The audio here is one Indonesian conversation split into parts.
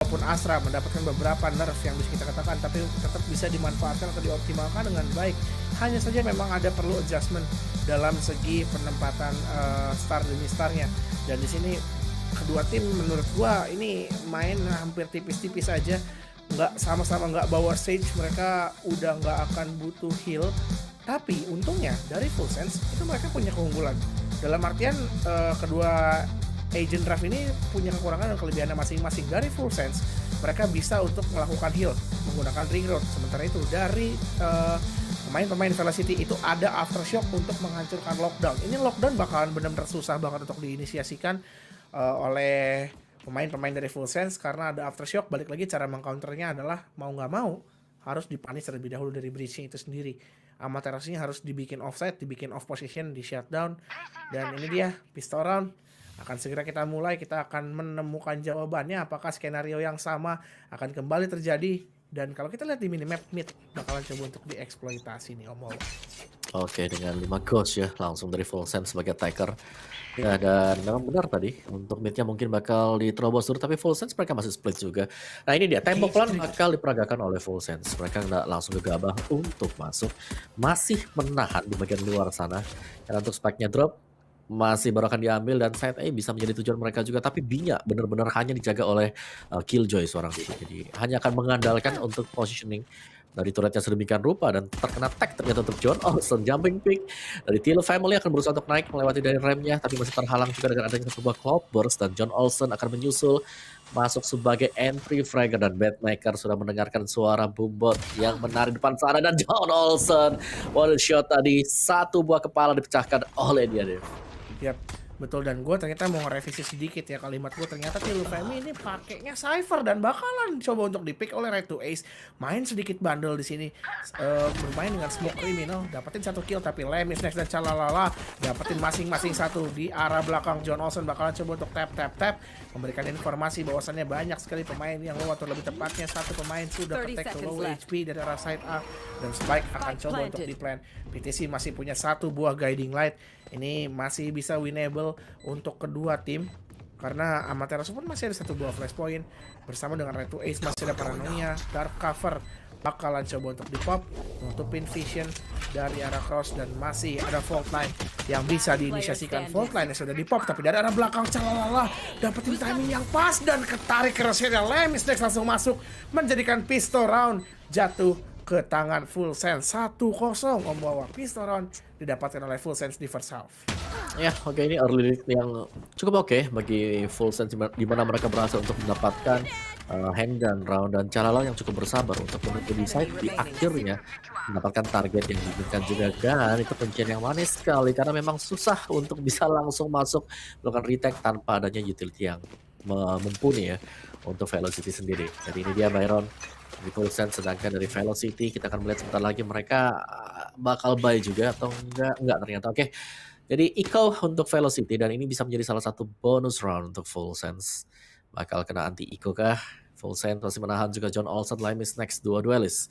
maupun Astra mendapatkan beberapa nerf yang bisa kita katakan, tapi tetap bisa dimanfaatkan atau dioptimalkan dengan baik. Hanya saja memang ada perlu adjustment dalam segi penempatan star demi starnya. Dan di sini kedua tim menurut gua ini main hampir tipis-tipis aja, nggak sama-sama nggak bawa stage, mereka udah nggak akan butuh heal. Tapi untungnya dari Full Sense itu mereka punya keunggulan. Dalam artian kedua agent draft ini punya kekurangan dan kelebihannya masing-masing. Dari Full Sense mereka bisa untuk melakukan heal menggunakan ring road. Sementara itu dari pemain-pemain Velocity itu ada aftershock untuk menghancurkan lockdown. Ini lockdown bakalan benar-benar susah banget untuk diinisiasikan oleh pemain-pemain dari Full Sense karena ada aftershock. Balik lagi cara mengcounternya adalah mau nggak mau harus dipunish terlebih dahulu dari breaching itu sendiri. Amaterasnya harus dibikin offside, dibikin off position, di shutdown. Dan ini dia pistol round akan segera kita mulai. Kita akan menemukan jawabannya apakah skenario yang sama akan kembali terjadi. Dan kalau kita lihat di minimap, mid bakalan coba untuk dieksploitasi nih Om Wawa. Oke, dengan 5 ghost ya, langsung dari Full Sense sebagai attacker. Ya, dan memang benar tadi, untuk midnya mungkin bakal diterobos dulu, tapi Full Sense mereka masih split juga. Nah ini dia, tembok pelan bakal diperagakan oleh Full Sense. Mereka nggak langsung gegabah untuk masuk, masih menahan di bagian luar sana. Dan untuk spike-nya drop, masih baru akan diambil dan side A bisa menjadi tujuan mereka juga, tapi B-nya benar-benar hanya dijaga oleh Killjoy seorang diri. Jadi hanya akan mengandalkan untuk positioning dari turretnya sedemikian rupa dan terkena tag ternyata untuk John Olsen. Jumping pick dari Teal Family akan berusaha untuk naik melewati dari remnya, tapi masih terhalang juga dengan adanya sebuah cloudburst dan John Olsen akan menyusul masuk sebagai entry fragger dan Batmaker sudah mendengarkan suara boombot yang menarik depan sana dan John Olsen one shot tadi, satu buah kepala dipecahkan oleh dia, Dev. Yap, betul. Dan gue ternyata mau ngerevisi sedikit ya kalimat gue. Ternyata Tilufemi ini pakainya Cypher dan bakalan coba untuk dipick oleh Red to Ace. Main sedikit bandel di sini, bermain dengan Smoke Criminal, dapetin satu kill, tapi Lemis next dan Calalala dapetin masing-masing satu di arah belakang. John Olsen bakalan coba untuk tap, memberikan informasi bahwasannya banyak sekali pemain yang low, atau lebih tepatnya satu pemain sudah ketek ke low HP dari arah side A, dan Spike akan coba untuk di plan. PTC masih punya satu buah guiding light. Ini masih bisa winnable untuk kedua tim karena Amaterasu pun masih ada satu buah flashpoint bersama dengan Red to Ace. Masih ada Paranoia, Dark Cover bakalan coba untuk di pop, nutupin vision dari arah cross, dan masih ada fault line yang bisa diinisiasikan. Fault line yang sudah di pop, tapi dari arah belakang Calalala dapetin timing yang pas dan ketarik crosshair. Lemis next langsung masuk menjadikan pistol round jatuh ke tangan Full Sense. 1-0 Om Wawa. Pistol round didapatkan oleh Full Sense di first half. Ya, oke, ini early lead yang cukup oke bagi Full Sense, di mana mereka berhasil untuk mendapatkan handgun round dan Calala yang cukup bersabar untuk menuju di side di akhirnya mendapatkan target yang diinginkan juga. Dan itu kuncian yang manis sekali karena memang susah untuk bisa langsung masuk melakukan retake tanpa adanya utility yang mumpuni ya untuk Velocity sendiri. Jadi ini dia Byron di Full Sense, sedangkan dari Velocity kita akan melihat sebentar lagi mereka bakal buy juga atau enggak ternyata. Oke. Jadi Eco untuk Velocity dan ini bisa menjadi salah satu bonus round untuk Full Sense. Bakal kena anti Eco kah? Full Sense masih menahan juga John Olsen, Limis next, dua duelist.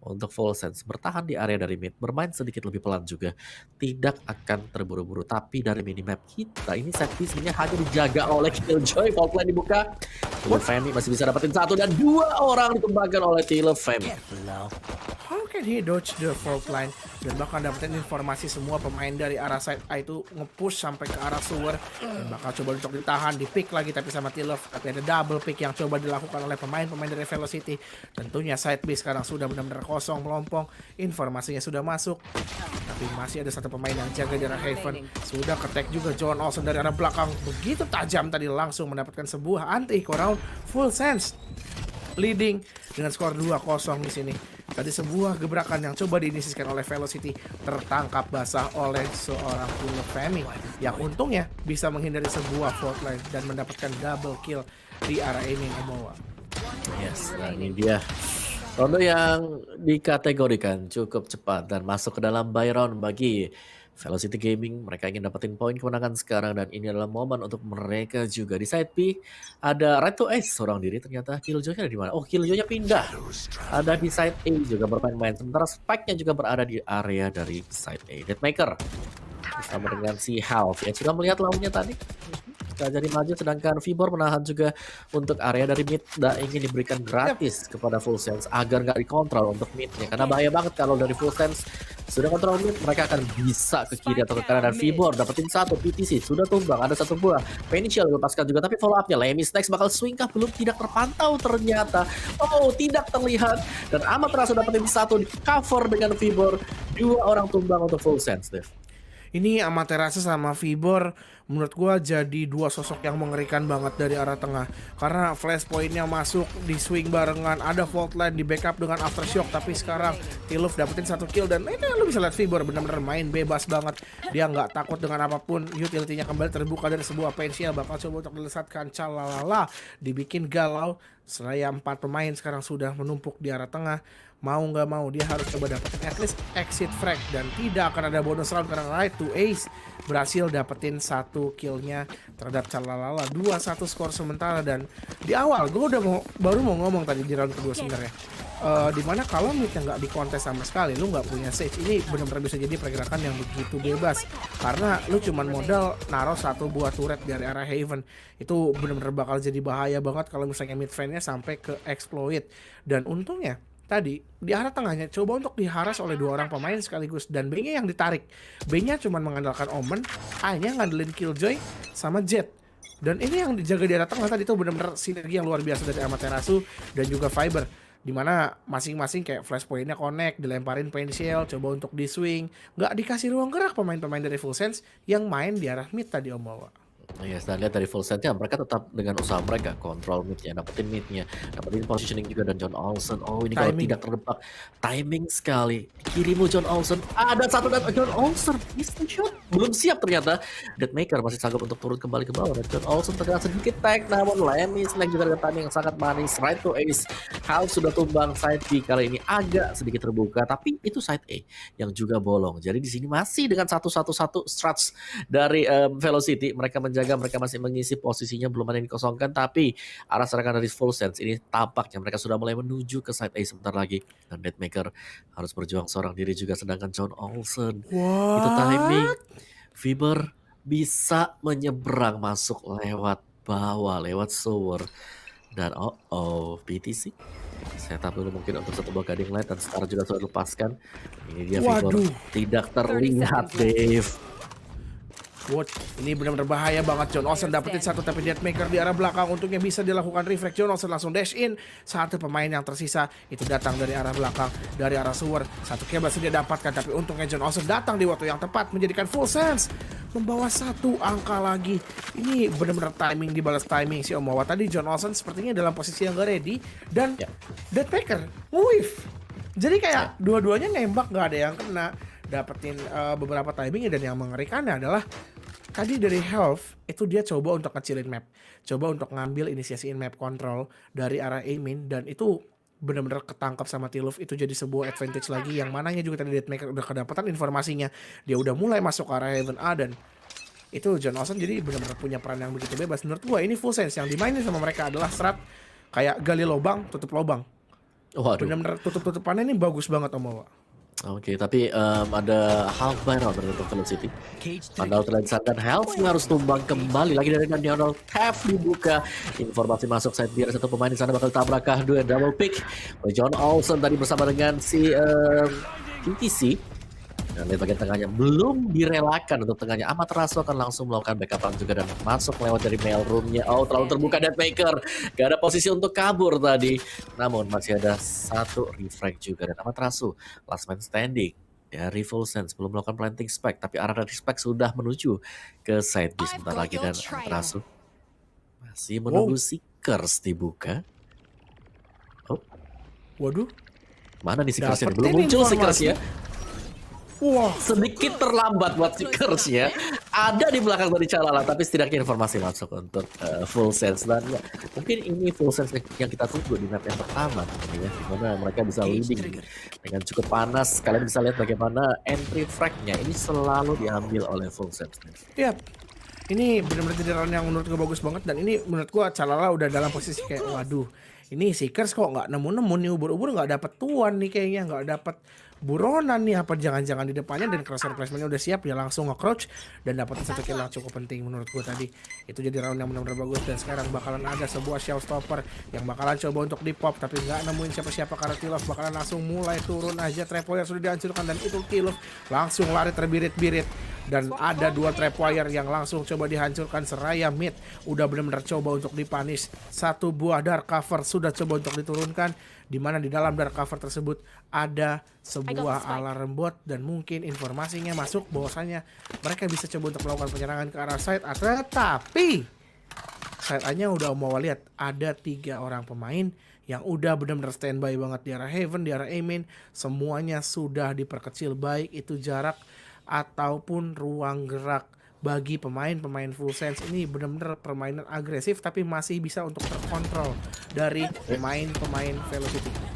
Untuk Full Sense bertahan di area dari mid, bermain sedikit lebih pelan juga, tidak akan terburu-buru. Tapi dari minimap kita ini set piece-nya hanya dijaga oleh Killjoy. Fault line dibuka, Tilufemi masih bisa dapetin satu dan dua orang dikembangkan oleh Tilufemi. How can he dodge the fault line? Dan bakal dapetin informasi semua pemain dari arah side A itu nge-push sampai ke arah sewer, dan bakal coba untuk ditahan, di pick lagi tapi sama Tiluf. Tapi ada double pick yang coba dilakukan oleh pemain-pemain dari Velocity. Tentunya side B sekarang sudah benar-benar kosong melompong, informasinya sudah masuk, tapi masih ada satu pemain yang jaga di arah Haven. Sudah ketek juga John Olsen dari arah belakang, begitu tajam tadi, langsung mendapatkan sebuah anti round. Full Sense leading dengan skor 2-0 di sini. Tadi sebuah gebrakan yang coba diinisiasikan oleh Velocity tertangkap basah oleh seorang Tilufemi yang untungnya bisa menghindari sebuah fault line dan mendapatkan double kill di arah aiming Omowa. Yes, nah ini dia ronde yang dikategorikan cukup cepat dan masuk ke dalam buy round bagi Velocity Gaming. Mereka ingin dapetin poin kemenangan sekarang dan ini adalah momen untuk mereka juga. Di side B ada Red to Ace seorang diri, ternyata Killjoy-nya ada di mana? Oh, Killjoy-nya pindah. Ada di side A juga bermain-main. Sementara Spike-nya juga berada di area dari side A. Deathmaker bersama dengan si Half yang sudah melihat lawannya tadi. nggak jadi maju, sedangkan Vibor menahan juga untuk area dari mid dan ingin diberikan Yap. gratis kepada Full Sense agar nggak dikontrol untuk midnya, karena bahaya banget kalau dari Full Sense sudah kontrol mid, mereka akan bisa ke kiri atau ke kanan, dan Vibor dapetin satu, PTC sudah tumbang, ada satu buah Penicial dilepaskan juga, tapi follow up-nya Lemis next bakal swing kah? Belum, tidak terpantau ternyata, oh tidak terlihat, dan Amaterasu dapetin satu di cover dengan Vibor, dua orang tumbang untuk Full Sense, Dev. Ini Amaterasu sama Vibor menurut gua jadi dua sosok yang mengerikan banget dari arah tengah, karena flash point-nya masuk di swing barengan, ada fault line di backup dengan aftershock, tapi sekarang Tiluf dapetin satu kill, dan ini lu bisa lihat Vibor benar-benar main bebas banget, dia nggak takut dengan apapun, utility-nya kembali terbuka dari sebuah pensial, bakal coba untuk dilesatkan, calalala, dibikin galau. Seraya 4 pemain sekarang sudah menumpuk di arah tengah, mau nggak mau dia harus coba dapetin at least exit frag, dan tidak akan ada bonus round karena right to ace berhasil dapetin satu killnya terhadap Calalala. 2-1 skor sementara, dan di awal gue udah baru mau ngomong tadi di round kedua sebenarnya, dimana kalau midnya nggak dikontes sama sekali, lu nggak punya sage, ini benar-benar bisa jadi pergerakan yang begitu bebas, karena lu cuman modal naruh satu buah turret dari arah Haven, itu benar-benar bakal jadi bahaya banget kalau misalnya mid fan-nya sampai ke exploit. Dan untungnya tadi di arah tengahnya coba untuk diharas oleh dua orang pemain sekaligus, dan B-nya yang ditarik, B-nya cuma mengandalkan Omen, A-nya ngandelin Killjoy sama Jet, dan ini yang dijaga di arah tengah tadi itu benar-benar sinergi yang luar biasa dari Amaterasu dan juga Fiber, dimana masing-masing kayak flash point-nya connect, dilemparin Pensiel, coba untuk di swing, nggak dikasih ruang gerak pemain-pemain dari Full Sense yang main di arah mid tadi Om Bawa. Yes, dan lihat dari full setnya mereka tetap dengan usaha mereka kontrol midnya, dapetin midnya, dapetin positioning juga, dan John Olsen. Oh ini kalau Timing. tidak terdebak, timing sekali. Kirimu John Olsen, ada satu, dan John Olsen missed shot, belum siap ternyata. Deathmaker masih sanggup untuk turun kembali ke bawah, dan John Olsen terkena sedikit tag, namun Lemis Snack juga dengan timing yang sangat manis. Right to ace, Hal sudah tumbang. Side B kali ini agak sedikit terbuka, tapi itu side A yang juga bolong. Jadi di sini masih dengan 1-1-1 struts dari Velocity, mereka mereka masih mengisi posisinya, belum ada yang dikosongkan, tapi arah serangan dari Full Sense ini tampaknya mereka sudah mulai menuju ke side A sebentar lagi, dan Deathmaker harus berjuang seorang diri juga, sedangkan John Olsen itu timing Vibor bisa menyeberang masuk lewat bawah, lewat sewer, dan PTC setup dulu mungkin untuk satu buah guiding light, dan Star juga sudah lepaskan. Ini dia Vibor tidak terlihat, Dave. What? Ini benar-benar bahaya banget. John Olsen dapetin satu, tapi Deathmaker di arah belakang untungnya bisa dilakukan reflect. John Olsen langsung dash in. Satu pemain yang tersisa itu datang dari arah belakang, dari arah sewer. Satu kill berhasil dia dapatkan, tapi untungnya John Olsen datang di waktu yang tepat menjadikan Full Sense membawa satu angka lagi. Ini benar-benar timing dibalas timing si Om Wawa. Tadi John Olsen sepertinya dalam posisi yang gak ready, dan Deathmaker whiff. Jadi kayak dua-duanya nembak gak ada yang kena, dapetin beberapa timingnya, dan yang mengerikannya adalah tadi dari Health itu dia coba untuk ngecilin map, coba untuk ngambil inisiasiin map control dari arah Amin, dan itu benar-benar ketangkap sama Tiluf. Itu jadi sebuah advantage lagi, yang mananya juga tadi Deathmaker udah kedapatan informasinya, dia udah mulai masuk ke arah Heaven A, dan itu John Olsen jadi benar-benar punya peran yang begitu bebas. Menurut gua ini Full Sense yang dimainin sama mereka adalah strat kayak gali lubang tutup lubang. Waduh. Benar-benar tutup-tutupannya ini bagus banget Om Bawa. Oke, tapi ada half viral dari Velocity. Pandal terlihat, dan Health harus tumbang kembali lagi dari Daniel. Tap dibuka, informasi masuk side biar satu pemain di sana bakal tabrak dua double pick. John Olsen tadi bersama dengan si TTC. Dan di bagian tengahnya belum direlakan untuk tengahnya. Amaterasu akan langsung melakukan backupan juga dan masuk lewat dari mail roomnya. Oh, terlalu terbuka Deathmaker. Gak ada posisi untuk kabur tadi. Namun masih ada satu refrag juga, dan Amaterasu last man standing dari Full Sense belum melakukan planting spike, tapi arah dari spike sudah menuju ke side B sebentar lagi, dan Amaterasu masih menunggu Seekers dibuka. Oh, waduh, mana nih Seekers? Belum muncul Seekers ya. Wah, sedikit terlambat buat Seekers ya. Ada di belakang dari Calala, tapi setidaknya informasi masuk untuk Full Sense, dan ya, mungkin ini Full Sense yang kita tunggu di map yang pertama ya, dimana mereka bisa leading dengan cukup panas. Kalian bisa lihat bagaimana entry frag-nya ini selalu diambil oleh Full Sense. Iya, ini benar-benar jadi run yang menurut gue bagus banget, dan ini menurut gue Calala udah dalam posisi kayak waduh, ini Seekers kok nggak nemu-nemu nih, ubur-ubur nggak dapet tuan nih kayaknya, nggak dapet buronan nih apa jangan-jangan di depannya, dan crosshair placement-nya udah siap, dia langsung nge-crouch dan dapetin satu kill yang cukup penting menurut gue tadi. Itu jadi round yang benar-benar bagus, dan sekarang bakalan ada sebuah showstopper yang bakalan coba untuk di pop tapi nggak nemuin siapa-siapa karena T-Love bakalan langsung mulai turun aja. Trapwire sudah dihancurkan dan itu T-Love langsung lari terbirit-birit, dan ada dua trapwire yang langsung coba dihancurkan seraya mid udah benar-benar coba untuk dipanis. Satu buah dark cover sudah coba untuk diturunkan, di mana di dalam dark cover tersebut ada sebuah alarm bot, dan mungkin informasinya masuk bahwasanya mereka bisa coba untuk melakukan penyerangan ke arah side. Tetapi side A-nya udah mau lihat ada 3 orang pemain yang udah benar-benar standby banget di arah Heaven, di arah A main, semuanya sudah diperkecil baik itu jarak ataupun ruang gerak. Bagi pemain-pemain full sense ini benar-benar permainan agresif tapi masih bisa untuk terkontrol dari pemain-pemain Velocity.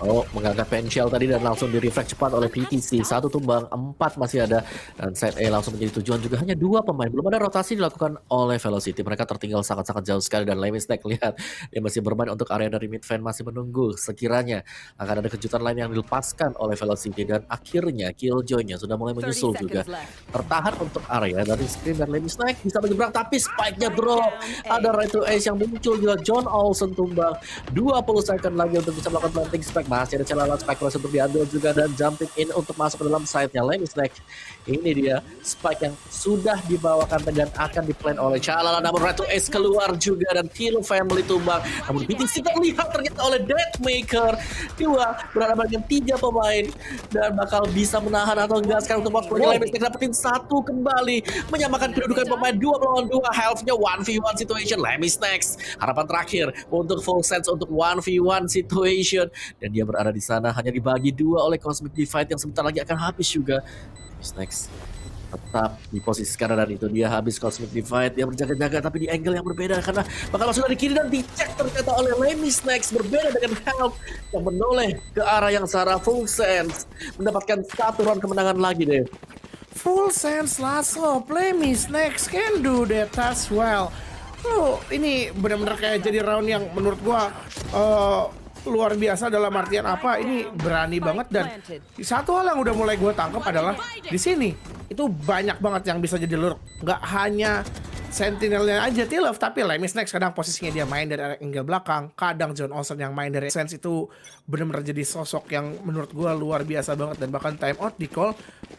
Oh, menganggap pensial tadi dan langsung di reflect cepat oleh PTC. 1 tumbang, 4 masih ada. Dan set A langsung menjadi tujuan juga. Hanya 2 pemain. Belum ada rotasi dilakukan oleh Velocity. Mereka tertinggal sangat-sangat jauh sekali. Dan Lemisnek lihat dia masih bermain untuk area dari mid fan. Masih menunggu sekiranya akan ada kejutan lain yang dilepaskan oleh Velocity. Dan akhirnya Killjoy-nya sudah mulai menyusul juga. Tertahan untuk area dari screen, dan Lemisnek bisa menyeberang. Tapi spike-nya drop. Ada right to ace yang muncul juga. John Olsen tumbang. 20 second lagi untuk bisa melakukan planting spike. Masih ada celah spike cross untuk diambil juga, dan jumping in untuk masuk ke dalam side-nya Lemisnek. Ini dia spike yang sudah dibawakan dan akan di-plan oleh Chalala, namun right to ace keluar juga dan Kill Family tumbang. Namun BTC terlihat ternyata oleh Deathmaker. 2 berhadapan dengan 3 pemain dan bakal bisa menahan atau enggak sekarang untuk waktunya. Lemisnek dapetin 1 kembali, menyamakan kedudukan pemain 2 melawan 2. Health-nya 1v1 situation. Lemisnek harapan terakhir untuk full sense untuk 1v1 situation, dan dia berada di sana hanya dibagi 2 oleh Cosmic Divide yang sebentar lagi akan habis juga. Lemisnek tetap di posisi sekarang, dan itu dia habis Cosmic Divide. Dia berjaga-jaga tapi di angle yang berbeda karena bakal masuk dari kiri dan dicek ternyata oleh Lemisnek. Berbeda dengan Health yang menoleh ke arah yang searah. Full sense mendapatkan 1 round kemenangan lagi deh. Full sense lasso, Lemisnek can do that as well. Lo ini benar-benar kayak jadi round yang menurut gua luar biasa dalam artian apa, ini berani banget. Dan satu hal yang udah mulai gue tangkap adalah di sini itu banyak banget yang bisa jadi lurk, nggak hanya Sentinelnya aja T-Love, tapi Lemisnek kadang posisinya dia main dari angle belakang, kadang John Olsen yang main dari sense. Itu benar-benar jadi sosok yang menurut gue luar biasa banget, dan bahkan time out di call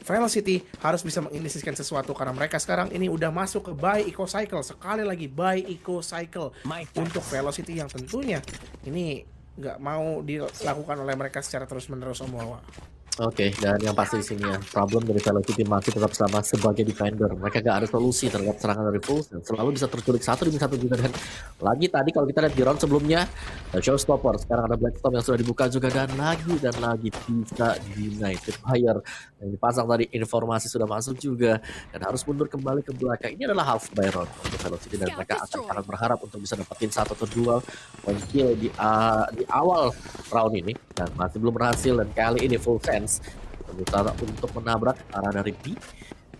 Velocity harus bisa menginisiasikan sesuatu karena mereka sekarang ini udah masuk ke buy eco cycle. Sekali lagi buy eco cycle untuk Velocity yang tentunya ini nggak mau dilakukan oleh mereka secara terus-menerus, Om Wawa. Oke, dan yang pasti di sini ya, problem dari Velocity masih tetap sama sebagai defender. Mereka gak ada solusi terhadap serangan dari Fulls, dan selalu bisa terculik 1-1 juga. Dan lagi tadi kalau kita lihat di round sebelumnya, Showstopper, sekarang ada Blackstorm yang sudah dibuka juga, dan lagi bisa deny Fire yang dipasang tadi. Informasi sudah masuk juga, dan harus mundur kembali ke belakang. Ini adalah half by round untuk Velocity, dan mereka akan sangat berharap untuk bisa dapetin 1 atau 2 point kill di awal round ini, dan masih belum berhasil. Dan kali ini Full Sense berusaha untuk menabrak arah dari B.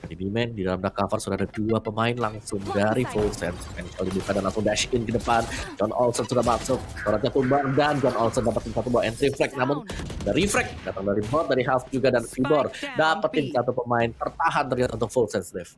Dari B-Man di dalam dark cover sudah ada 2 pemain langsung dari Full Sense. Kalau dibuka dan langsung dash in ke depan. John Olsen sudah masuk, suratnya tumbang, dan John Olsen dapetin 1 buah entry frag. Namun dari refrag datang dari bot, dari half juga, dan Fibor dapetin 1 pemain. Tertahan ternyata untuk Full Sense, Dev.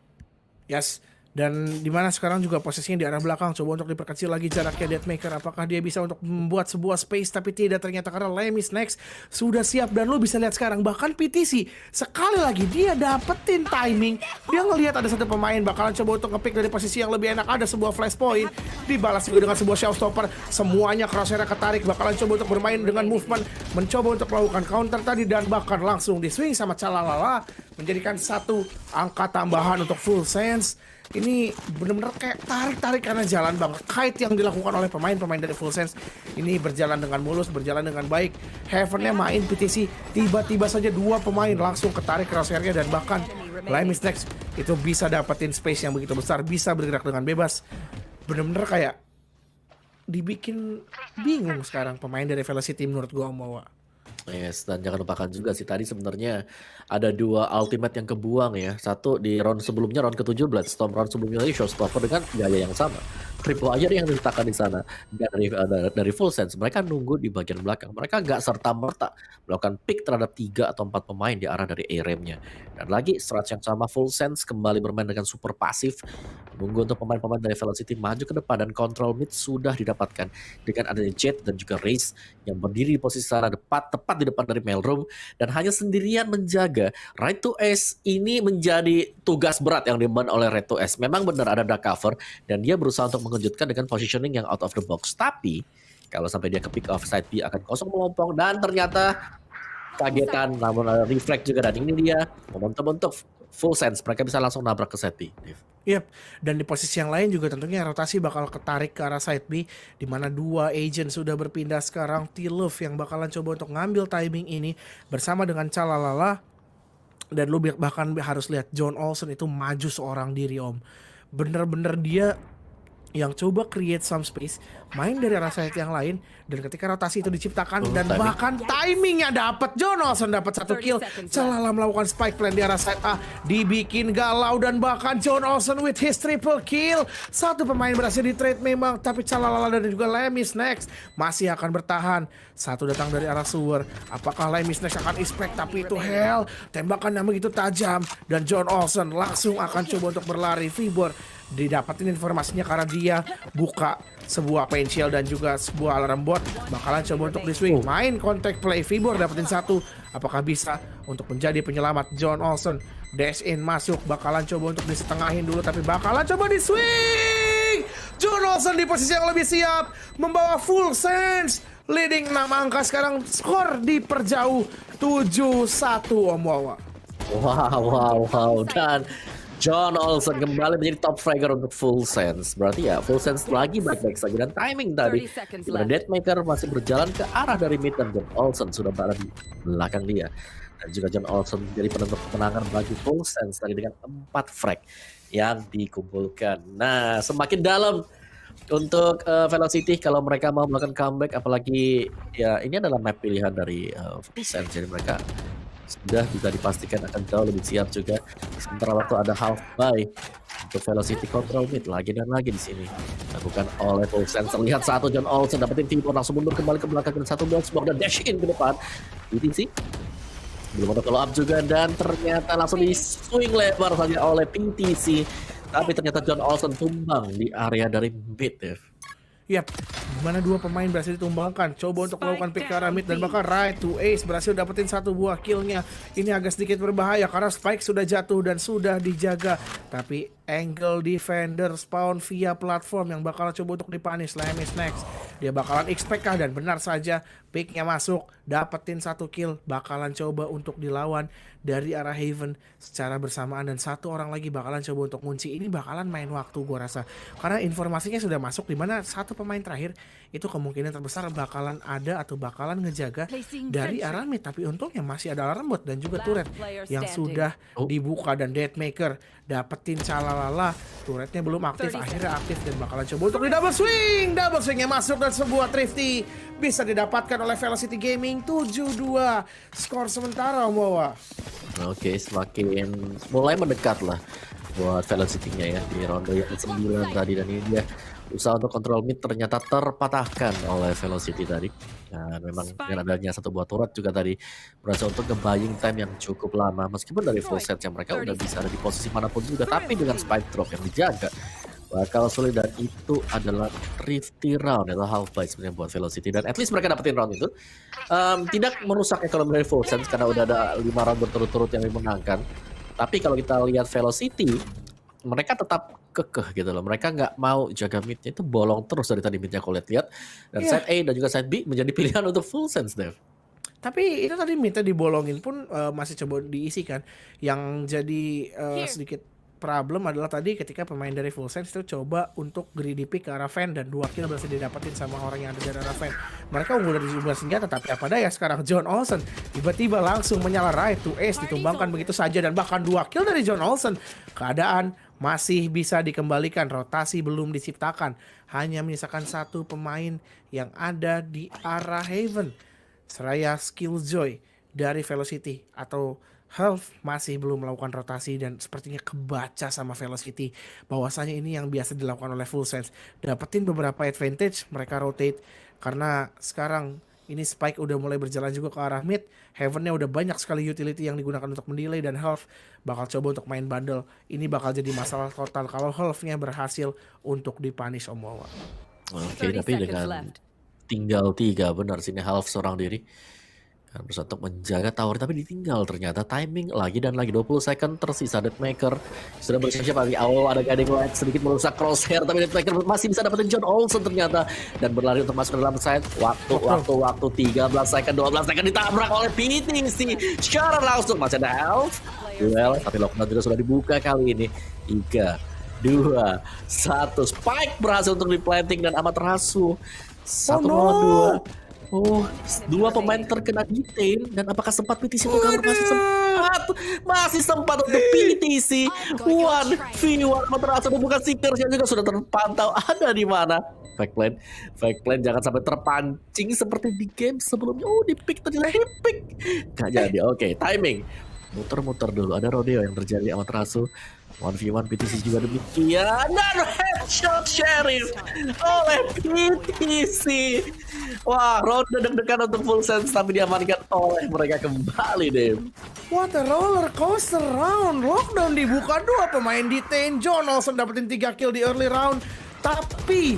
Yes. Dan dimana sekarang juga posisinya di arah belakang, coba untuk diperkecil lagi jaraknya Deathmaker. Apakah dia bisa untuk membuat sebuah space? Tapi tidak ternyata, karena Lemisnek sudah siap. Dan lu bisa lihat sekarang bahkan PTC sekali lagi dia dapetin timing. Dia ngelihat ada 1 pemain bakalan coba untuk ngepick dari posisi yang lebih enak. Ada sebuah flash point dibalas juga dengan sebuah showstopper. Semuanya crosshair ketarik, bakalan coba untuk bermain dengan movement, mencoba untuk melakukan counter tadi, dan bahkan langsung di swing sama Chalala, menjadikan 1 angka tambahan untuk Full Sense. Ini benar-benar kayak tarik-tarik karena jalan banget. Kite yang dilakukan oleh pemain-pemain dari Full Sense ini berjalan dengan mulus, berjalan dengan baik. Heaven-nya main PTC, tiba-tiba saja 2 pemain langsung ketarik crosshair-nya, dan bahkan Lemisnek itu bisa dapetin space yang begitu besar, bisa bergerak dengan bebas. Benar-benar kayak dibikin bingung sekarang pemain dari Velocity menurut gua, Om Wawa. Yes, dan jangan lupakan juga sih tadi sebenarnya ada 2 ultimate yang kebuang ya. 1 di round sebelumnya, round ke-7 Bloodstorm, round sebelumnya lagi Showstopper dengan gaya yang sama. Tripwire yang diciptakan di sana. Dari Full Sense, mereka nunggu di bagian belakang. Mereka nggak serta-merta melakukan pick terhadap 3 atau 4 pemain di arah dari A-Ram-nya. Dan lagi strategi yang sama Full Sense kembali bermain dengan super pasif, menunggu untuk pemain-pemain dari Velocity maju ke depan dan control mid sudah didapatkan dengan adanya Jet dan juga Raze yang berdiri di posisi sana tepat di depan dari Mailroom dan hanya sendirian menjaga Right to S. Ini menjadi tugas berat yang diemban oleh Right to S. Memang benar ada dark cover dan dia berusaha untuk mengejutkan dengan positioning yang out of the box. Tapi kalau sampai dia ke pick off side B akan kosong melompong dan ternyata kagetan namun ada reflect juga dan ini dia momentum untuk Full Sense. Mereka bisa langsung nabrak ke side B. Yep, dan di posisi yang lain juga tentunya rotasi bakal ketarik ke arah side B, di mana 2 agent sudah berpindah sekarang. T-Love yang bakalan coba untuk ngambil timing ini bersama dengan Calalala. Dan lu bahkan harus lihat John Olsen itu maju seorang diri om. Bener-bener dia yang coba create some space, main dari arah side yang lain, dan ketika rotasi itu diciptakan dan timing. bahkan timingnya dapat, John Olsen dapat 1 kill. Celala melakukan spike plan di arah side A, dibikin galau dan bahkan John Olsen with his triple kill. 1 pemain berhasil di trade memang, tapi Celala dan juga Lemis next masih akan bertahan. 1 datang dari arah sewer. Apakah Lemis next akan expect, tapi itu hell, tembakan yang begitu tajam dan John Olsen langsung akan coba untuk berlari. Vibor didapatin informasinya karena dia buka sebuah paint shield dan juga sebuah alarm bot. Bakalan coba untuk di swing, main contact play. Vibor dapetin 1. Apakah bisa untuk menjadi penyelamat? John Olsen dash in masuk, bakalan coba untuk disetengahin dulu, tapi bakalan coba di swing. John Olsen di posisi yang lebih siap, membawa Full Sense leading 6 angka sekarang, skor diperjauh 7-1 Om Wawa. Wow. Dan John Olsen kembali menjadi top fragger untuk Full Sense. Berarti ya Full Sense lagi baik-baik saja. Dan timing tadi, dimana Deathmaker masih berjalan ke arah dari mid dan John Olsen sudah berada di belakang dia. Dan juga John Olsen menjadi penentu kemenangan bagi Full Sense tadi dengan 4 frag yang dikumpulkan. Nah, semakin dalam untuk Velocity kalau mereka mau melakukan comeback, apalagi ya ini adalah map pilihan dari Full Sense, jadi mereka sudah bisa dipastikan akan jauh lebih siap juga. Sementara waktu ada half buy untuk Velocity control mid lagi dan lagi di sini lakukan oleh Full Sense. Lihat 1 John Olsen dapetin Vibor, langsung mundur kembali ke belakang dan 1 box block dan dash in ke depan. PTC belum ada follow up juga dan ternyata langsung di swing lebar saja oleh PTC. Tapi ternyata John Olsen tumbang di area dari mid, Dev. Yap, dimana 2 pemain berhasil ditumbangkan. Coba untuk melakukan pick ke arah mid dan bahkan Right to Ace berhasil dapetin 1 buah killnya. Ini agak sedikit berbahaya karena spike sudah jatuh dan sudah dijaga. Tapi angle defender spawn via platform yang bakalan coba untuk dipunish. Lemis next, dia bakalan expect kah, dan benar saja picknya masuk, dapetin 1 kill. Bakalan coba untuk dilawan dari arah Haven secara bersamaan dan 1 orang lagi bakalan coba untuk ngunci. Ini bakalan main waktu gua rasa, karena informasinya sudah masuk dimana 1 pemain terakhir itu kemungkinan terbesar bakalan ada atau bakalan ngejaga dari arah mid. Tapi untungnya masih ada alarm bot dan juga turret yang sudah dibuka dan Deathmaker dapetin Calalala. Turretnya belum aktif, akhirnya aktif dan bakalan coba untuk di double swing. Double swingnya masuk dan sebuah thrifty bisa didapatkan oleh Velocity Gaming. 7-2 skor sementara Om Wawa. Oke, semakin mulai mendekat lah buat Velocity-nya ya di ronde yang ke-9 tadi. Dan ini dia usaha untuk kontrol mid ternyata terpatahkan oleh Velocity tadi. Dan memang dengan adanya 1 buah turret juga tadi berhasil untuk nge-buying time yang cukup lama. Meskipun dari full set yang mereka udah bisa ada di posisi manapun juga, tapi dengan spike drop yang dijaga bakal sulit, dan itu adalah thrifty round atau half buy sebenarnya buat Velocity. Dan at least mereka dapetin round itu tidak merusak ekonomi dari Full Sense karena udah ada 5 round berturut-turut yang dimenangkan. Tapi kalau kita lihat Velocity, mereka tetap kekeh gitu loh. Mereka nggak mau jaga midnya, itu bolong terus dari tadi midnya kalau lihat. Dan side A dan juga side B menjadi pilihan untuk Full Sense, Dev. Tapi itu tadi midnya dibolongin pun masih coba diisi kan. Yang jadi sedikit problem adalah tadi ketika pemain dari Full Sense itu coba untuk greedy pick ke arah Fan dan 2 kill berhasil didapetin sama orang yang ada dari arah Fan. Mereka unggul dari jumlah senjata, tapi apa daya sekarang John Olsen tiba-tiba langsung menyala Right to Ace, ditumbangkan begitu saja dan bahkan 2 kill dari John Olsen. Keadaan masih bisa dikembalikan, rotasi belum diciptakan, hanya menyisakan 1 pemain yang ada di arah Haven. Seraya Skilljoy dari Velocity atau Health masih belum melakukan rotasi dan sepertinya kebaca sama Velocity bahwasanya ini yang biasa dilakukan oleh Full Sense. Dapetin beberapa advantage, mereka rotate karena sekarang ini Spike udah mulai berjalan juga ke arah mid. Heaven-nya udah banyak sekali utility yang digunakan untuk mendelay dan Health bakal coba untuk main bundle. Ini bakal jadi masalah total kalau Health-nya berhasil untuk dipunish Om Wawa. Oke, 30 tapi seconds dengan left. tinggal 3 benar sini half seorang diri. Kan berusaha untuk menjaga tower tapi ditinggal ternyata timing lagi dan lagi 20 second tersisa Deathmaker sudah bersiap-siap lagi awal ada guiding light sedikit merusak crosshair tapi Deathmaker masih bisa dapetin John Olsen ternyata dan berlari untuk masuk ke dalam side waktu 13 second 12 second ditabrak oleh PTC secara langsung masih ada Elf duel tapi lockdown juga sudah dibuka kali ini 3 2 1 Spike berhasil untuk diplanting dan Amaterasu 1 lawan 2. Oh, 2 pemain terkena detain dan apakah sempat PTC untuk kabur? Masih sempat untuk PTC 1v1 Amaterasu dan bukan Seekers yang juga sudah terpantau ada di mana. Fake plan jangan sampai terpancing seperti di game sebelumnya. Oh, di pick ternyata di pick. Gak jadi. Oke, timing. Muter-muter dulu. Ada rodeo yang terjadi Amaterasu. 1v1 PTC juga demikian dan headshot Sheriff oleh PTC. Wah, ronde deg-degan untuk Full Sense tapi diamankan oleh mereka kembali deh. What a roller coaster round. Lockdown dibuka, 2 pemain detain. John Olsen dapetin 3 kill di early round. Tapi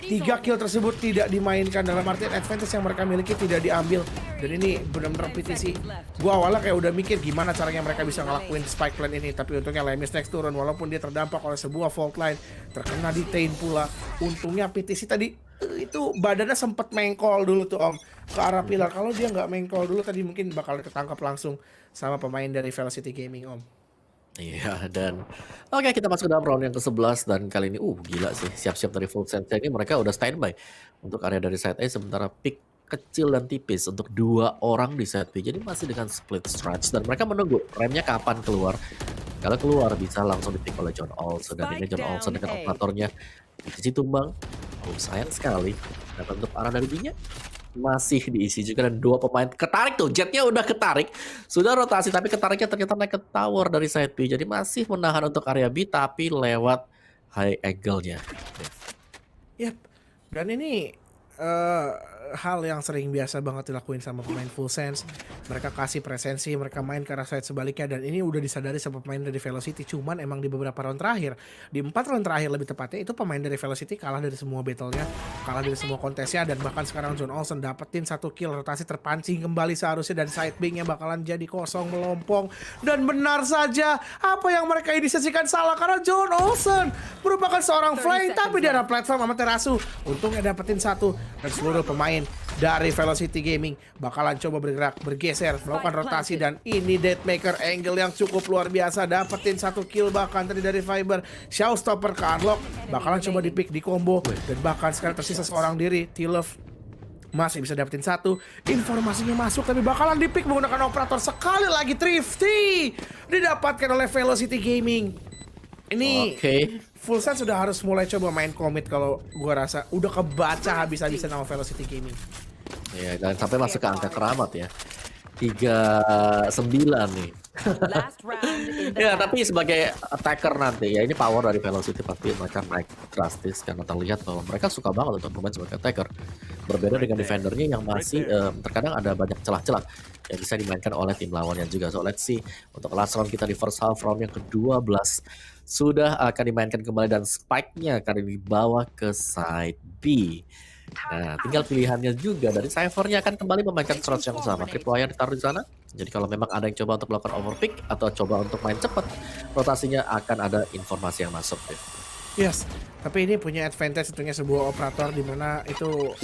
3 kill tersebut tidak dimainkan, dalam artian advantage yang mereka miliki tidak diambil. Dan ini benar-benar PTC. Gua awalnya kayak udah mikir gimana caranya mereka bisa ngelakuin spike plan ini. Tapi untungnya Lemis next turun walaupun dia terdampak oleh sebuah fault line. Terkena detain pula. Untungnya PTC tadi itu badannya sempat mengkol dulu tuh Om ke arah pilar. Kalau dia nggak mengkol dulu tadi mungkin bakal ketangkap langsung sama pemain dari Velocity Gaming Om. Iya dan oke kita masuk ke dalam round yang ke-11 dan kali ini gila sih siap-siap dari Full Sense ini mereka udah standby untuk area dari side A sementara pick kecil dan tipis untuk 2 orang di side B jadi masih dengan split stretch dan mereka menunggu remnya kapan keluar. Kalau keluar bisa langsung dipick oleh John Olsen dan ini John Olsen dengan operatornya di sisi tumbang. Sayang sekali dan untuk arah dari B-nya masih diisi juga dan 2 pemain ketarik tuh jetnya udah ketarik sudah rotasi tapi ketariknya ternyata naik ke tower dari side B jadi masih menahan untuk area B tapi lewat high angle-nya. Yap. Dan ini hal yang sering biasa banget dilakuin sama pemain Full Sense. Mereka kasih presensi, mereka main ke arah side sebaliknya dan ini udah disadari sama pemain dari Velocity. Cuman emang di beberapa round terakhir, di 4 round terakhir lebih tepatnya itu pemain dari Velocity kalah dari semua battle-nya, kalah dari semua kontesnya dan bahkan sekarang John Olsen dapetin 1 kill, rotasi terpancing kembali seharusnya dan side B-nya bakalan jadi kosong melompong. Dan benar saja apa yang mereka inisiasikan salah karena John Olsen merupakan seorang flying tapi di arah platform Amaterasu. Untungnya dapetin 1 dan seluruh pemain dari Velocity Gaming bakalan coba bergerak, bergeser, melakukan rotasi dan ini Deathmaker angle yang cukup luar biasa dapetin 1 kill bahkan tadi dari Fiber. Showstopper ke unlock bakalan coba di pick di combo dan bahkan sekarang tersisa seorang diri. T-Love masih bisa dapetin 1 informasinya masuk tapi bakalan di pick menggunakan operator sekali lagi. Thrifty didapatkan oleh Velocity Gaming. Ini Full Sense sudah harus mulai coba main commit kalau gua rasa udah kebaca habis-habisan sama Velocity Gaming. Ya dan sampai masuk ke angka keramat ya 39 nih. Ya tapi sebagai attacker nanti ya ini power dari Velocity pasti mereka naik drastis karena terlihat bahwa mereka suka banget untuk bermain sebagai attacker berbeda dengan defendernya yang masih terkadang ada banyak celah-celah yang bisa dimainkan oleh tim lawannya juga. So let's see untuk last round kita di first half round yang ke-12 sudah akan dimainkan kembali dan spike-nya akan dibawa ke side B. Nah, tinggal pilihannya juga dari Cypher-nya akan kembali memainkan strat yang sama. Tripwire ditaruh di sana. Jadi kalau memang ada yang coba untuk melakukan overpick atau coba untuk main cepat, rotasinya akan ada informasi yang masuk. Yes, tapi ini punya advantage tentunya sebuah operator di mana itu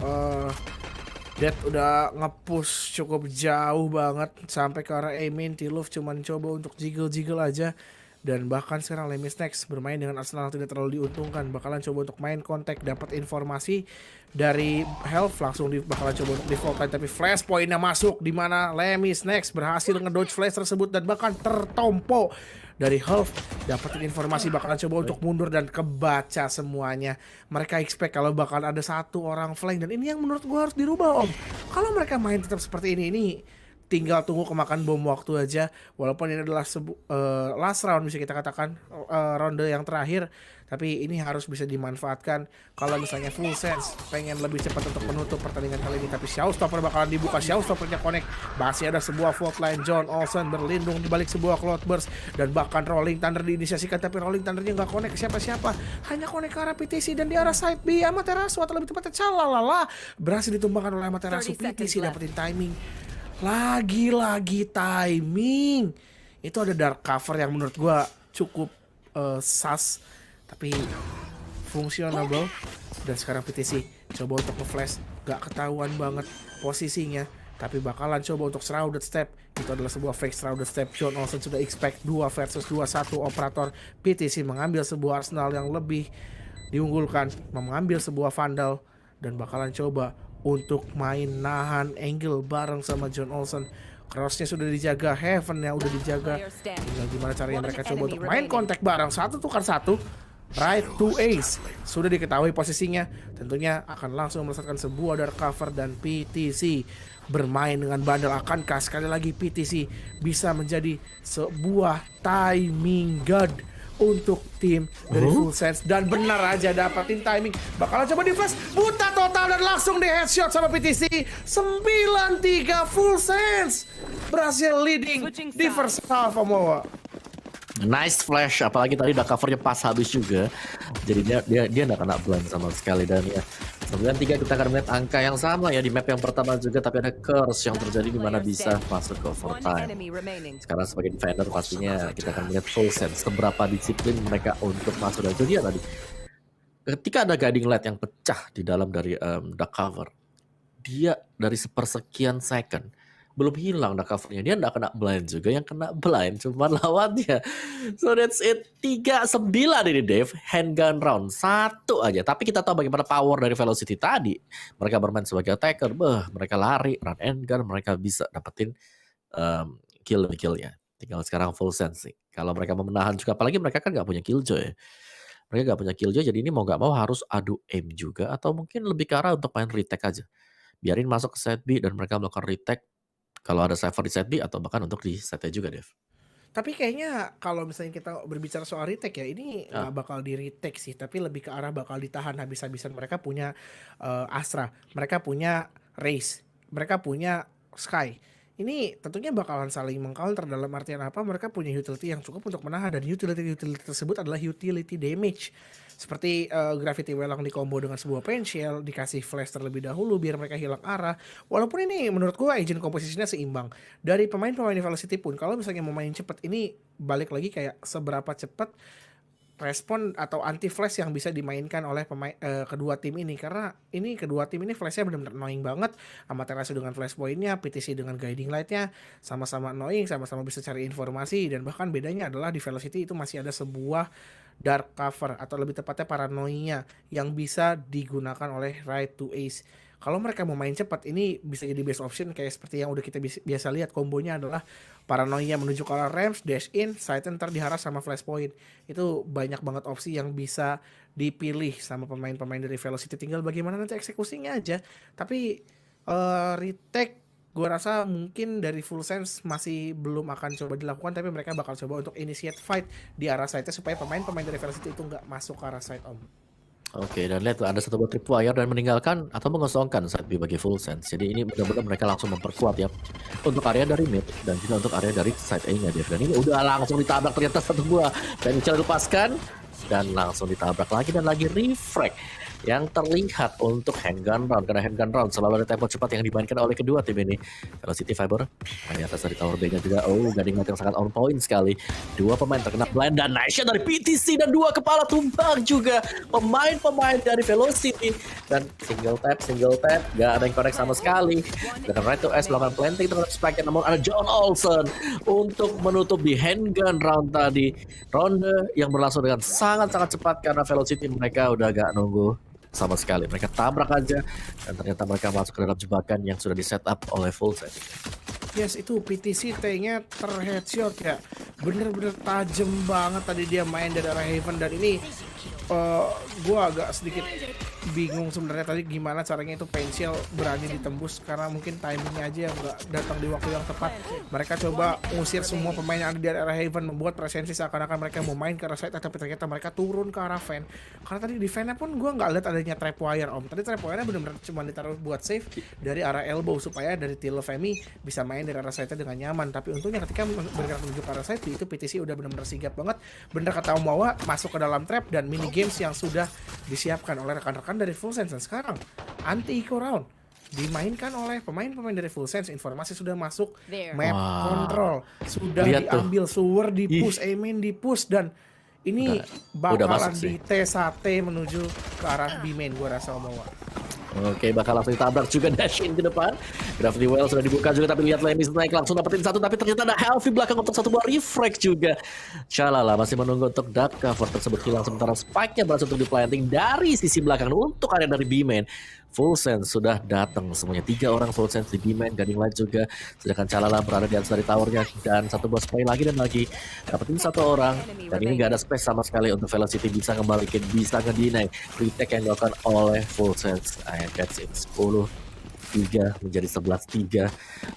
Dead udah nge-push cukup jauh banget sampai ke arah A-main. T-Love cuman coba untuk jiggle-jiggle aja. Dan bahkan sekarang Lemis Next bermain dengan arsenal tidak terlalu diuntungkan. Bakalan coba untuk main kontak, dapat informasi dari Health, langsung bakalan coba untuk default line. Tapi flash point-nya masuk di mana Lemis Next berhasil ngedodge flash tersebut dan bahkan tertompo dari Health. Dapetin informasi bakalan coba untuk mundur dan kebaca semuanya. Mereka expect kalau bakal ada 1 orang flank dan ini yang menurut gue harus dirubah Om. Kalau mereka main tetap seperti ini tinggal tunggu kemakan bom waktu aja. Walaupun ini adalah last round bisa kita katakan, ronde yang terakhir, tapi ini harus bisa dimanfaatkan kalau misalnya Full Sense pengen lebih cepat untuk menutup pertandingan kali ini. Tapi Showstopper bakalan dibuka, Showstoppernya connect, masih ada sebuah fault line. John Olsen berlindung di balik sebuah Cloudburst dan bahkan Rolling Thunder diinisiasikan, tapi Rolling Thundernya nggak connect ke siapa-siapa, hanya connect ke arah PTC dan di arah side B. Amaterasu atau lebih tepatnya Calalala berhasil ditumbangkan oleh Amaterasu. PTC dapetin timing, lagi-lagi timing. Itu ada dark cover yang menurut gua cukup sus tapi fungsional. Dan sekarang PTC coba untuk nge-flash, gak ketahuan banget posisinya, tapi bakalan coba untuk Shrouded Step. Itu adalah sebuah fake Shrouded Step. John Olsen sudah expect 2 versus 2, 1 operator. PTC mengambil sebuah arsenal yang lebih diunggulkan, mengambil sebuah Vandal, dan bakalan coba untuk main nahan angle bareng sama John Olsen. Crossnya sudah dijaga, Heaven-nya udah dijaga. Tinggal gimana caranya mereka coba untuk main kontak bareng, 1 tukar 1. Right to Ace sudah diketahui posisinya, tentunya akan langsung merasakan sebuah dark cover. Dan PTC bermain dengan bandel. Akankah sekali lagi PTC bisa menjadi sebuah timing god untuk tim dari Full Sense? Dan benar aja dapatin timing, bakalan coba di flash, buta total dan langsung di headshot sama PTC. 9-3 Full Sense berhasil leading di first half. Nice flash, apalagi tadi udah covernya pas habis juga, jadi dia nggak kena blind sama sekali. Dan ya 9-3 kita akan melihat angka yang sama ya di map yang pertama juga, tapi ada curse yang terjadi di mana bisa masuk ke overtime. Sekarang sebagai defender pastinya kita akan melihat Full Sense seberapa disiplin mereka untuk masuk. Dan itu dia tadi, ketika ada guiding light yang pecah di dalam dari dark cover, dia dari sepersekian second belum hilang dark covernya, dia nggak kena blind juga, yang kena blind cuma lawannya. So that's it, 3-9 ini Dave, handgun round 1 aja. Tapi kita tahu bagaimana power dari Velocity tadi. Mereka bermain sebagai attacker, mereka lari, run and gun, mereka bisa dapetin kill-nya. Tinggal sekarang Full Sense sih, kalau mereka mau menahan juga, apalagi mereka kan nggak punya killjoy ya. Mereka nggak punya killjoy, jadi ini mau nggak mau harus adu aim juga, atau mungkin lebih ke arah untuk main retake aja. Biarin masuk ke side B dan mereka melakukan retake kalau ada Cypher di side B, atau bahkan untuk di side A juga, Dev. Tapi kayaknya kalau misalnya kita berbicara soal retake ya, ini nggak bakal di retake sih, tapi lebih ke arah bakal ditahan habis-habisan. Mereka punya Astra, mereka punya Raze, mereka punya Sky. Ini tentunya bakalan saling meng-counter. Dalam artian apa? Mereka punya utility yang cukup untuk menahan, dan utility tersebut adalah utility damage. Seperti Gravity Well yang dikombo dengan sebuah Pain Shell, dikasih flash terlebih dahulu biar mereka hilang arah. Walaupun ini menurut gua agent komposisinya seimbang. Dari pemain-pemain Velocity pun, kalau misalnya mau main cepet, ini balik lagi kayak seberapa cepat respon atau anti flash yang bisa dimainkan oleh pemain kedua tim ini. Karena ini kedua tim ini flashnya benar-benar annoying banget. Amaterasu dengan flash point-nya, PTC dengan guiding light-nya, sama-sama annoying, sama-sama bisa cari informasi. Dan bahkan bedanya adalah di Velocity itu masih ada sebuah dark cover, atau lebih tepatnya paranoia, yang bisa digunakan oleh Right to Ace. Kalau mereka mau main cepat, ini bisa jadi best option kayak seperti yang udah kita biasa lihat. Kombonya adalah paranoia menuju ke arah ramps, dash in, side ntar diharas sama flashpoint. Itu banyak banget opsi yang bisa dipilih sama pemain-pemain dari Velocity. Tinggal bagaimana nanti eksekusinya aja. Tapi retake gue rasa mungkin dari Full Sense masih belum akan coba dilakukan, tapi mereka bakal coba untuk initiate fight di arah side supaya pemain-pemain dari Velocity itu nggak masuk ke arah side. Oke, dan lihat ada satu tripwire dan meninggalkan atau mengosongkan side B bagi Full Sense. Jadi ini benar-benar mereka langsung memperkuat ya untuk area dari mid dan juga untuk area dari side A-nya, Dev. Dan ini udah langsung ditabrak ternyata satu buah. Dan Michel lepaskan dan langsung ditabrak lagi dan lagi refrag yang terlihat untuk handgun round, karena handgun round selalu ada tempo cepat yang dimainkan oleh kedua tim ini. Velocity Fiber hanya atas dari tower B-nya juga. Guiding light yang sangat on point sekali. Dua pemain terkena blind dan nice shot dari PTC, dan dua kepala tumbang juga pemain-pemain dari Velocity. Dan single tap, gak ada yang connect sama sekali. Dan Right to S melakukan planting terhadap Spike, namun ada John Olsen untuk menutup di handgun round tadi. Ronde yang berlangsung dengan sangat-sangat cepat karena Velocity mereka udah gak nunggu sama sekali. Mereka tabrak aja dan ternyata mereka masuk ke dalam jebakan yang sudah di set up oleh Full Sense. Yes, itu PTC T-nya terheadshot ya. Bener-bener tajam banget tadi dia main dari arah Heaven. Dan ini gua agak sedikit bingung sebenarnya tadi gimana caranya itu Pencil berani ditembus karena mungkin timingnya aja yang nggak datang di waktu yang tepat. Mereka coba ngusir semua pemain yang ada di area Heaven, membuat presensi seakan-akan mereka mau main ke arah side, tapi ternyata mereka turun ke arah fan. Karena tadi di fan-nya pun gue nggak lihat adanya trapwire om. Tadi trapwire-nya benar-benar cuma ditaruh buat save dari arah elbow supaya dari Tilo Femi bisa main dari arah side dengan nyaman. Tapi untungnya ketika bergerak menuju ke arah side itu PTC udah benar-benar sigap banget. Bener kata Om Wawa, masuk ke dalam trap dan mini games yang sudah disiapkan oleh rekan-rekan dari Full Sense. Dan sekarang anti eco round dimainkan oleh pemain-pemain dari Full Sense. Informasi sudah masuk, map control sudah Lihat diambil, sewer di push, Amin di push, dan ini udah bakalan masuk di sih. T1 menuju ke arah B main gua rasa Om Wawa. Oke, bakal langsung ditabrak juga dash in ke depan. Gravity Well sudah dibuka juga, tapi lihat Lemis naik langsung dapetin satu, tapi ternyata ada Healthy belakang untuk satu buah refrag juga. Shalala masih menunggu untuk dark cover tersebut hilang, sementara Spike-nya berhasil untuk diplanting dari sisi belakang untuk area dari B-main. Full Sense sudah datang semuanya, 3 orang Full Sense di B-main, Guiding Light juga, sedangkan Shalala berada di atas dari towernya dan satu buah spray lagi dan lagi dapetin satu orang, dan ini gak ada space sama sekali untuk Velocity bisa ngembalikin, bisa ngedinai retake yang dilakukan oleh Full Sense. And that's it, 10-3 menjadi 11-3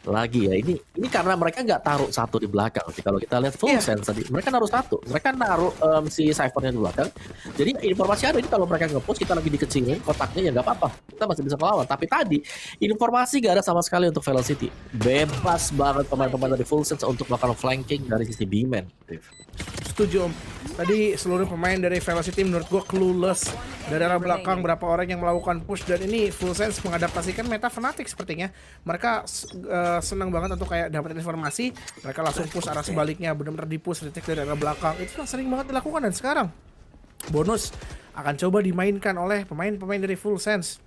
lagi ya. Ini karena mereka nggak taruh satu di belakang sih. Kalau kita lihat Full Sense tadi, mereka naruh satu, mereka naruh si Cypher-nya di belakang. Jadi informasi ada ini, kalau mereka nge-push kita lagi dikecilin kotaknya ya nggak apa-apa, kita masih bisa melawan. Tapi tadi informasi nggak ada sama sekali untuk Velocity. Bebas banget pemain-pemain dari Full Sense untuk melakukan flanking dari sisi B-man. Setuju Om. Tadi seluruh pemain dari Velocity menurut gue clueless dari arah belakang, berapa orang yang melakukan push, dan ini Full Sense mengadaptasikan meta Fnatic sepertinya. Mereka senang banget untuk kayak dapetin informasi, mereka langsung push arah sebaliknya, benar-benar di push retake dari arah belakang. Itu yang sering banget dilakukan, dan sekarang bonus akan coba dimainkan oleh pemain-pemain dari Full Sense.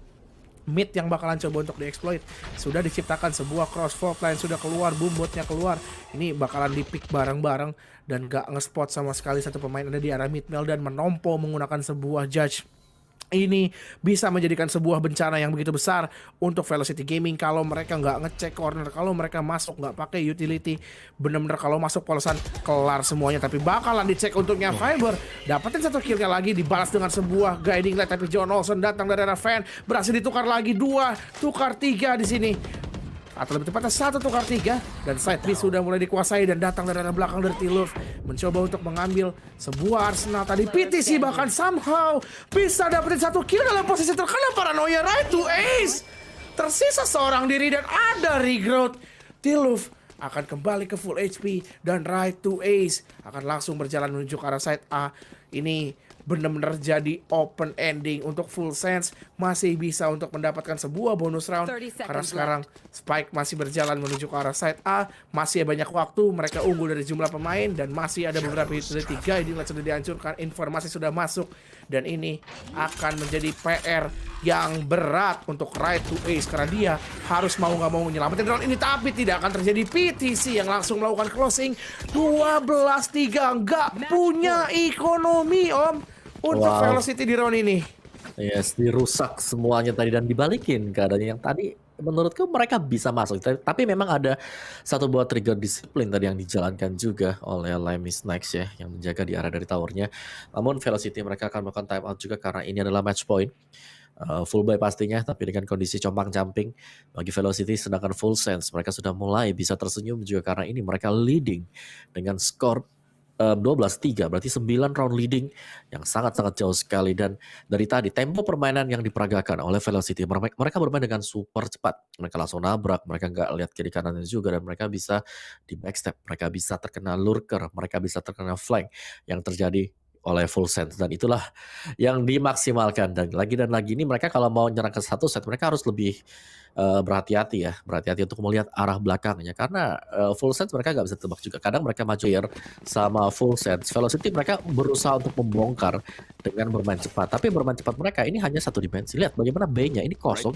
Mid yang bakalan coba untuk dieksploit, sudah diciptakan sebuah cross fault line, sudah keluar, boombotnya keluar. Ini bakalan di-pick bareng-bareng dan gak nge-spot sama sekali satu pemain ada di arah mid mel dan menompo menggunakan sebuah judge. Ini bisa menjadikan sebuah bencana yang begitu besar untuk Velocity Gaming kalau mereka nggak ngecek corner, kalau mereka masuk nggak pakai utility, bener-bener kalau masuk polosan kelar semuanya. Tapi bakalan dicek untuknya Fiber, dapetin satu killnya lagi, dibalas dengan sebuah guiding light, tapi John Olsen datang dari arah fan, berhasil ditukar lagi, 2 tukar 3 di sini. Atau lebih tepatnya 1 tukar 3, dan side B sudah mulai dikuasai dan datang dari arah belakang dari T-Love mencoba untuk mengambil sebuah arsenal. Tadi PTC bahkan somehow bisa dapetin 1 kill dalam posisi terkena paranoia. Right to Ace, tersisa seorang diri dan ada regrowth. T-Love akan kembali ke full HP dan Right to Ace akan langsung berjalan menuju ke arah side A. Ini benar-benar jadi open ending untuk Full Sense, masih bisa untuk mendapatkan sebuah bonus round karena sekarang Spike masih berjalan menuju ke arah side A, masih banyak waktu, mereka unggul dari jumlah pemain dan masih ada beberapa utility guiding light sudah dihancurkan, informasi sudah masuk, dan ini akan menjadi PR yang berat untuk Right to Ace karena dia harus mau nggak mau menyelamatin round ini, tapi tidak akan terjadi. PTC yang langsung melakukan closing 12-3, nggak punya ekonomi Om untuk Velocity di round ini. Yes, dirusak semuanya tadi dan dibalikin keadaannya yang tadi. Menurutku mereka bisa masuk, tapi memang ada satu buah trigger disiplin tadi yang dijalankan juga oleh Lemis Next ya, yang menjaga di arah dari towernya. Namun Velocity mereka akan melakukan time out juga karena ini adalah match point. Full buy pastinya, tapi dengan kondisi compang-camping bagi Velocity, sedangkan Full Sense mereka sudah mulai bisa tersenyum juga karena ini mereka leading dengan skor 12-3, berarti 9 round leading yang sangat-sangat jauh sekali. Dan dari tadi tempo permainan yang diperagakan oleh Velocity, mereka bermain dengan super cepat, mereka langsung nabrak, mereka nggak lihat kiri kanannya juga, dan mereka bisa di backstep, mereka bisa terkena lurker, mereka bisa terkena flank yang terjadi oleh Full Sense, dan itulah yang dimaksimalkan. Dan lagi ini mereka kalau mau nyerang ke satu set mereka harus lebih berhati-hati untuk melihat arah belakangnya karena Full Sense mereka nggak bisa tebak juga, kadang mereka maju sama Full Sense. Velocity mereka berusaha untuk membongkar dengan bermain cepat, tapi bermain cepat mereka ini hanya satu dimensi. Lihat bagaimana B-nya ini kosong,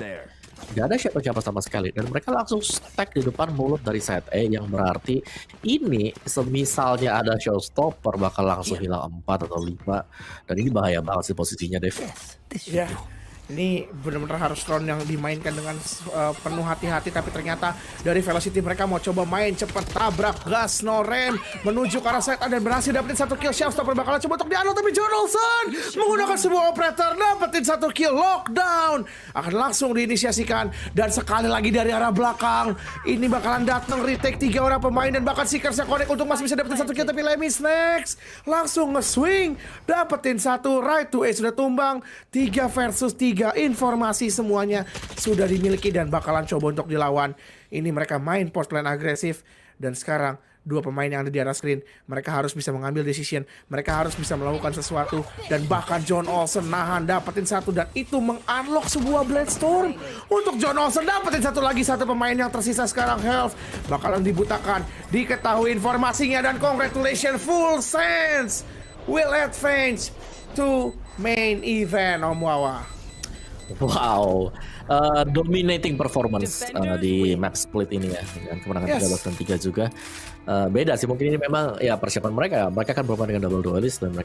gak ada siapa-siapa sama sekali, dan mereka langsung stack di depan mulut dari side A, yang berarti ini semisalnya ada showstopper bakal langsung hilang 4 atau 5, dan ini bahaya banget sih posisinya, Dev. Ya, Ini benar-benar harus round yang dimainkan dengan penuh hati-hati, tapi ternyata dari Velocity mereka mau coba main cepet, tabrak gas no rem menuju ke arah side A dan berhasil dapetin 1 kill. Shellstopper bakalan coba untuk di-unlock, tapi John Olsen menggunakan sebuah operator dapetin 1 kill. Lockdown akan langsung diinisiasikan dan sekali lagi dari arah belakang ini bakalan datang retake 3 orang pemain dan bahkan Seekersnya connect untuk masih bisa dapetin 1 kill, tapi Lemis next langsung nge-swing dapetin 1. Right to A sudah tumbang, 3 versus 3. Informasi semuanya sudah dimiliki dan bakalan coba untuk dilawan. Ini mereka main post plan agresif dan sekarang 2 pemain yang ada di atas screen, mereka harus bisa mengambil decision, mereka harus bisa melakukan sesuatu dan bahkan John Olsen nahan dapetin 1 dan itu meng-unlock sebuah Bladestorm untuk John Olsen dapetin 1 lagi. 1 pemain yang tersisa sekarang health bakalan dibutakan, diketahui informasinya dan congratulations full sense will advance to main event Om Wawa. Wow, dominating performance di map split ini ya, dengan kemenangan 13 dan 3 juga. Beda sih, mungkin ini memang ya persiapan mereka kan bermain dengan double duelist dan mereka